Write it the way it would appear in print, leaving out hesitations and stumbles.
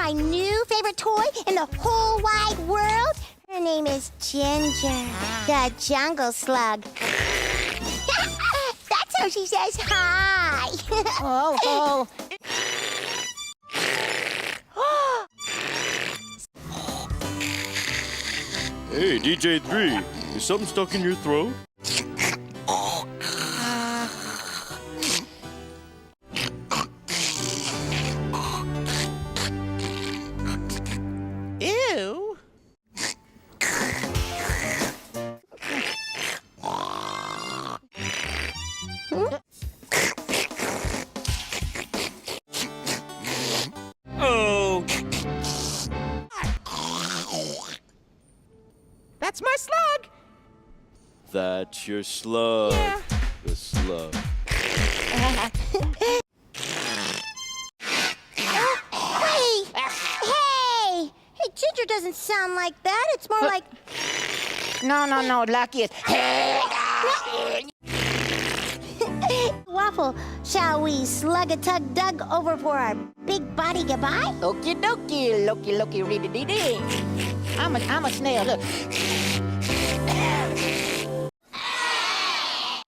my new favorite toy in the whole wide world? Her name is Ginger, the jungle slug. That's how she says hi. Oh. Hey, DJ3, is something stuck in your throat? Ew. Oh! That's my slug. That's your slug. Yeah. The slug. Hey, Ginger doesn't sound like that. It's more like... No, Lucky is. Waffle, shall we slug-a-tug-dug over for our big body goodbye? Okie dokie, Loki, ready, dee. I'm a snail, look.